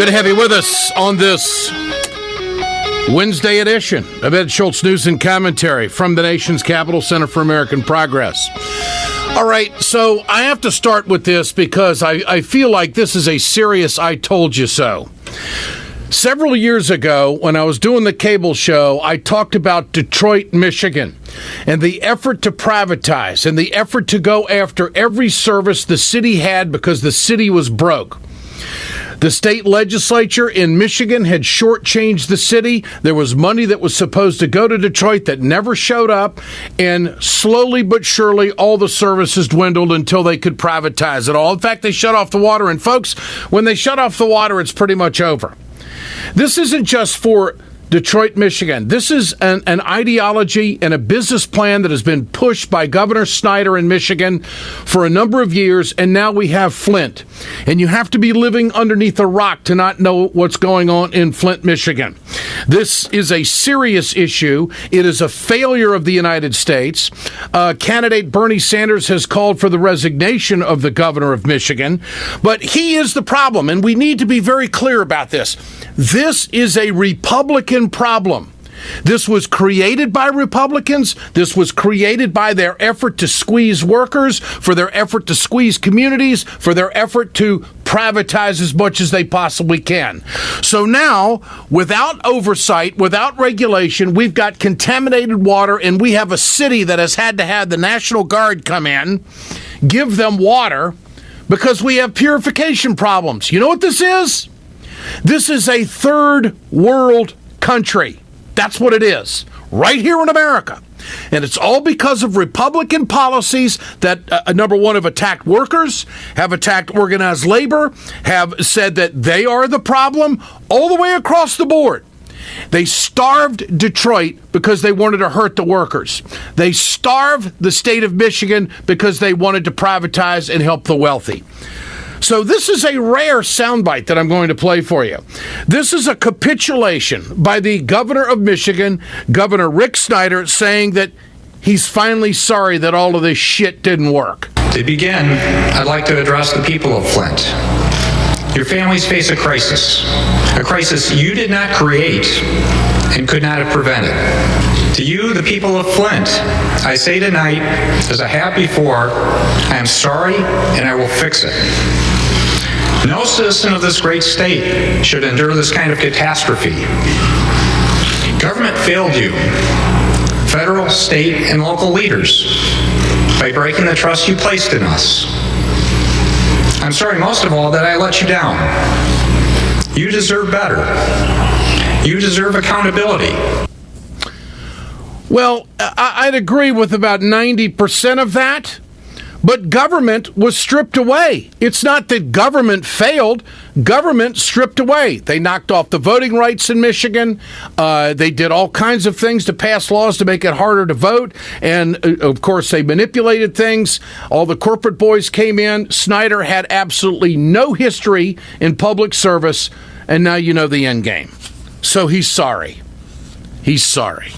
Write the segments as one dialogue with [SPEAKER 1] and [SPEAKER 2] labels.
[SPEAKER 1] Good to have you with us on this Wednesday edition of Ed Schultz News and Commentary from the nation's capital, Center for American Progress. All right, so I have to start with this because I feel like this is a serious I told you so. Several years ago, when I was doing the cable show, I talked about Detroit, Michigan, and the effort to privatize and the effort to go after every service the city had because the city was broke. The state legislature in Michigan had shortchanged the city. There was money that was supposed to go to Detroit that never showed up, and slowly but surely all the services dwindled until they could privatize it all. In fact, they shut off the water, and folks, when they shut off the water, it's pretty much over. This isn't just for Detroit, Michigan. This is an ideology and a business plan that has been pushed by Governor Snyder in Michigan for a number of years, and now we have Flint. And you have to be living underneath a rock to not know what's going on in Flint, Michigan. This is a serious issue. It is a failure of the United States. Candidate Bernie Sanders has called for the resignation of the governor of Michigan, but he is the problem, and we need to be very clear about this. This is a Republican problem. This was created by Republicans. This was created by their effort to squeeze workers, for their effort to squeeze communities, for their effort to privatize as much as they possibly can. So now, without oversight, without regulation, we've got contaminated water, and we have a city that has had to have the National Guard come in, give them water, because we have purification problems. You know what this is? This is a third world country. That's what it is, right here in America. And it's all because of Republican policies that, number one, have attacked workers, have attacked organized labor, have said that they are the problem all the way across the board. They starved Detroit because they wanted to hurt the workers. They starved the state of Michigan because they wanted to privatize and help the wealthy. So this is a rare soundbite that I'm going to play for you. This is a capitulation by the governor of Michigan, Governor Rick Snyder, saying that he's finally sorry that all of this shit didn't work.
[SPEAKER 2] To begin, I'd like to address the people of Flint. Your families face a crisis you did not create and could not have prevented. To you, the people of Flint, I say tonight, as I have before, I am sorry and I will fix it. No citizen of this great state should endure this kind of catastrophe. Government failed you, federal, state, and local leaders, by breaking the trust you placed in us. I'm sorry most of all that I let you down. You deserve better. You deserve accountability.
[SPEAKER 1] Well, I'd agree with about 90% of that. But government was stripped away. It's not that government failed. Government stripped away. They knocked off the voting rights in Michigan. They did all kinds of things to pass laws to make it harder to vote. And, of course, they manipulated things. All the corporate boys came in. Snyder had absolutely no history in public service. And now you know the end game. So he's sorry. He's sorry.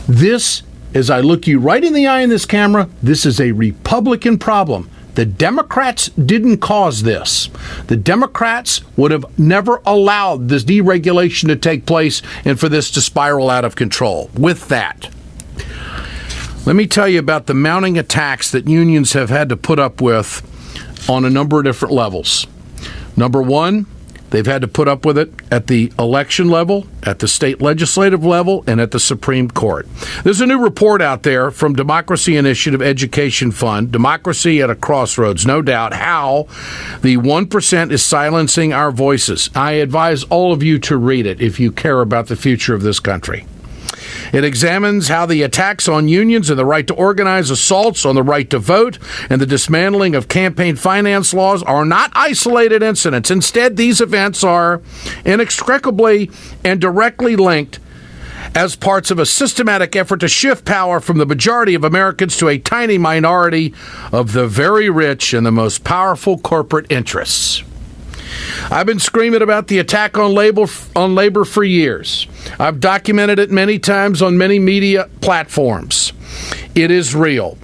[SPEAKER 1] This, as I look you right in the eye in this camera, this is a Republican problem. The Democrats didn't cause this. The Democrats would have never allowed this deregulation to take place and for this to spiral out of control. With that, let me tell you about the mounting attacks that unions have had to put up with on a number of different levels. Number one, they've had to put up with it at the election level, at the state legislative level, and at the Supreme Court. There's a new report out there from Democracy Initiative Education Fund, Democracy at a Crossroads, no doubt, how the 1% is silencing our voices. I advise all of you to read it if you care about the future of this country. It examines how the attacks on unions and the right to organize, assaults on the right to vote, and the dismantling of campaign finance laws are not isolated incidents. Instead, these events are inextricably and directly linked as parts of a systematic effort to shift power from the majority of Americans to a tiny minority of the very rich and the most powerful corporate interests. I've been screaming about the attack on labor for years. I've documented it many times on many media platforms. It is real.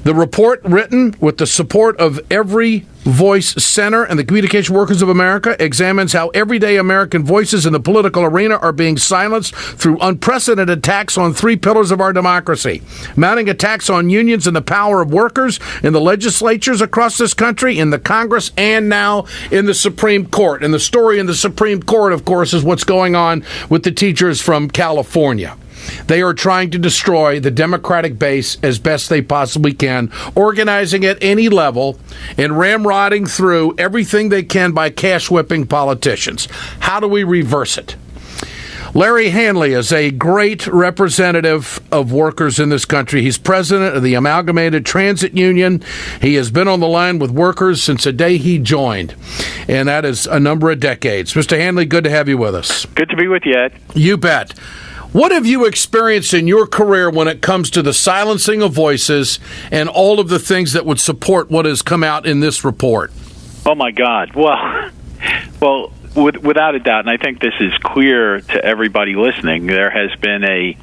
[SPEAKER 1] The report, written with the support of Every Voice Center and the Communication Workers of America, examines how everyday American voices in the political arena are being silenced through unprecedented attacks on three pillars of our democracy: mounting attacks on unions and the power of workers in the legislatures across this country, in the Congress, and now in the Supreme Court. And the story in the Supreme Court, of course, is what's going on with the teachers from California. They are trying to destroy the Democratic base as best they possibly can, organizing at any level and ramrodding through everything they can by cash-whipping politicians. How do we reverse it? Larry Hanley is a great representative of workers in this country. He's president of the Amalgamated Transit Union. He has been on the line with workers since the day he joined, and that is a number of decades. Mr. Hanley, good to have you with us.
[SPEAKER 3] Good to be with you, Ed.
[SPEAKER 1] You bet. What have you experienced in your career when it comes to the silencing of voices and all of the things that would support what has come out in this report?
[SPEAKER 3] Oh, my God. Well, without a doubt, and I think this is clear to everybody listening, there has been a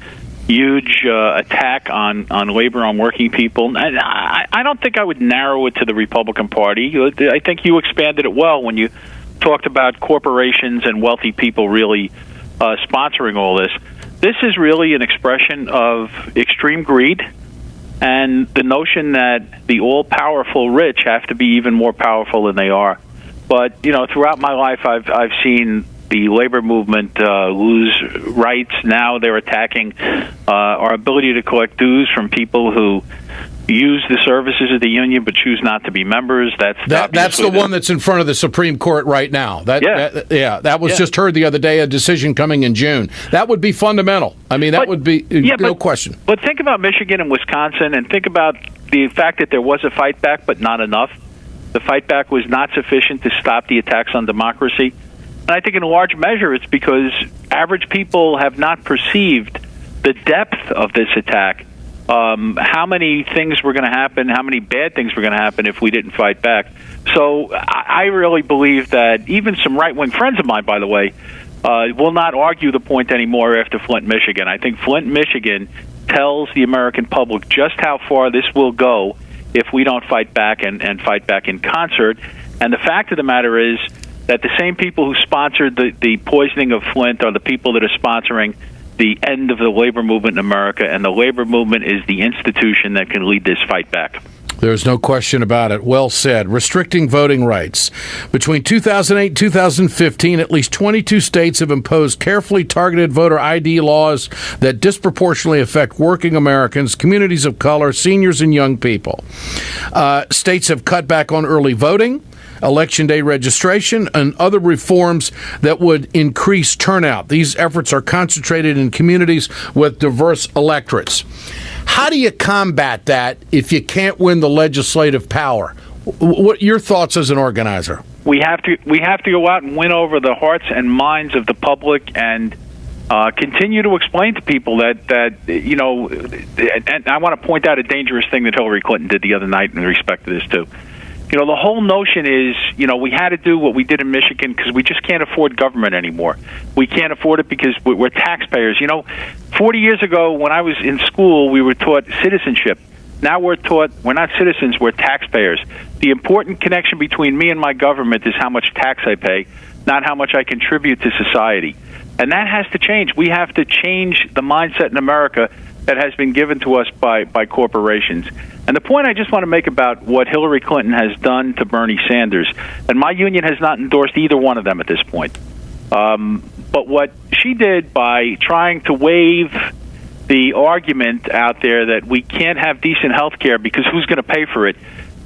[SPEAKER 3] huge attack on labor, on working people. And I don't think I would narrow it to the Republican Party. I think you expanded it well when you talked about corporations and wealthy people really sponsoring all this. This is really an expression of extreme greed and the notion that the all-powerful rich have to be even more powerful than they are. But, throughout my life, I've seen the labor movement lose rights. Now they're attacking our ability to collect dues from people who use the services of the union but choose not to be members. That's
[SPEAKER 1] the one that's in front of the Supreme Court right now. That was just heard the other day, a decision coming in June. That would be fundamental. I mean, would be no question.
[SPEAKER 3] But think about Michigan and Wisconsin, and think about the fact that there was a fight back, but not enough. The fight back was not sufficient to stop the attacks on democracy. And I think in a large measure it's because average people have not perceived the depth of this attack. How many things were going to happen, how many bad things were going to happen if we didn't fight back. So I really believe that even some right-wing friends of mine, by the way, will not argue the point anymore after Flint, Michigan. I think Flint, Michigan tells the American public just how far this will go if we don't fight back and fight back in concert. And the fact of the matter is that the same people who sponsored the poisoning of Flint are the people that are sponsoring the end of the labor movement in America, and the labor movement is the institution that can lead this fight back.
[SPEAKER 1] There's no question about it. Well said. Restricting voting rights. Between 2008 and 2015, at least 22 states have imposed carefully targeted voter ID laws that disproportionately affect working Americans, communities of color, seniors, and young people. States have cut back on early voting, Election Day registration, and other reforms that would increase turnout. These efforts are concentrated in communities with diverse electorates. How do you combat that if you can't win the legislative power? What your thoughts as an organizer?
[SPEAKER 3] We have to go out and win over the hearts and minds of the public and continue to explain to people that and I want to point out a dangerous thing that Hillary Clinton did the other night in respect to this too. The whole notion is, we had to do what we did in Michigan because we just can't afford government anymore. We can't afford it because we're taxpayers. 40 years ago when I was in school, we were taught citizenship. Now we're taught we're not citizens, we're taxpayers. The important connection between me and my government is how much tax I pay, not how much I contribute to society. And that has to change. We have to change the mindset in America that has been given to us by corporations. And the point I just want to make about what Hillary Clinton has done to Bernie Sanders, and my union has not endorsed either one of them at this point, but what she did by trying to waive the argument out there that we can't have decent health care because who's going to pay for it,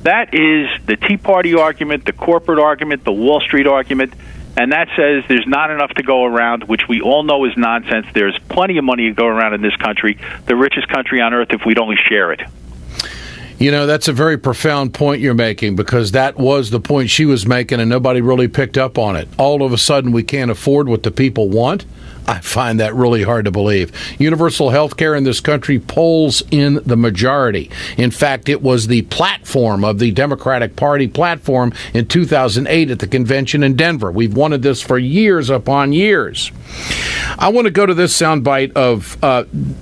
[SPEAKER 3] that is the Tea Party argument, the corporate argument, the Wall Street argument, and that says there's not enough to go around, which we all know is nonsense. There's plenty of money to go around in this country, the richest country on earth, if we'd only share it.
[SPEAKER 1] That's a very profound point you're making, because that was the point she was making and nobody really picked up on it. All of a sudden, we can't afford what the people want. I find that really hard to believe. Universal health care in this country polls in the majority. In fact, it was the platform of the Democratic Party platform in 2008 at the convention in Denver. We've wanted this for years upon years. I want to go to this soundbite of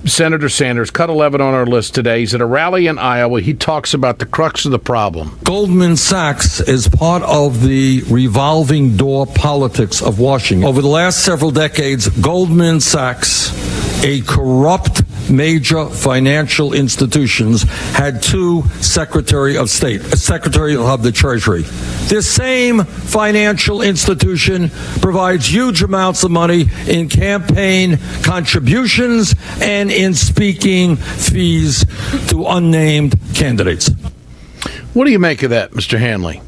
[SPEAKER 1] Senator Sanders, cut 11 on our list today. He's at a rally in Iowa. He talks about the crux of the problem.
[SPEAKER 4] Goldman Sachs is part of the revolving door politics of Washington. Over the last several decades, Goldman Sachs, a corrupt major financial institutions, had two Secretary of State, a Secretary of the Treasury. This same financial institution provides huge amounts of money in campaign contributions and in speaking fees to unnamed candidates.
[SPEAKER 1] What do you make of that, Mr. Hanley?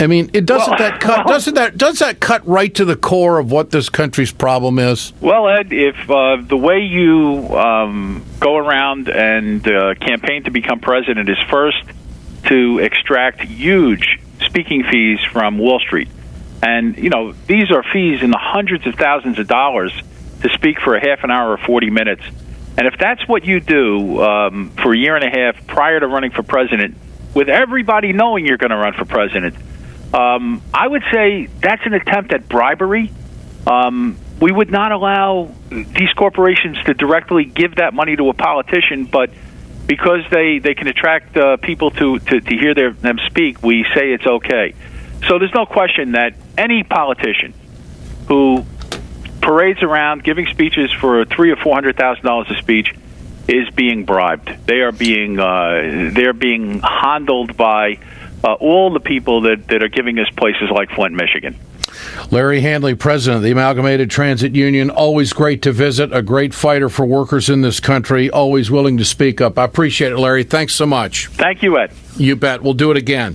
[SPEAKER 1] I mean, does that cut right to the core of what this country's problem is?
[SPEAKER 3] Well, Ed, if the way you go around and campaign to become president is first to extract huge speaking fees from Wall Street, and these are fees in the hundreds of thousands of dollars to speak for a half an hour or 40 minutes, and if that's what you do for a year and a half prior to running for president, with everybody knowing you're going to run for president, I would say that's an attempt at bribery. We would not allow these corporations to directly give that money to a politician, but because they can attract people to hear them speak, we say it's okay. So there's no question that any politician who parades around giving speeches for $300,000 or $400,000 a speech is being bribed. They are being handled by all the people that are giving us places like Flint, Michigan.
[SPEAKER 1] Larry Hanley, president of the Amalgamated Transit Union, always great to visit, a great fighter for workers in this country, always willing to speak up. I appreciate it, Larry. Thanks so much.
[SPEAKER 3] Thank you, Ed.
[SPEAKER 1] You bet. We'll do it again.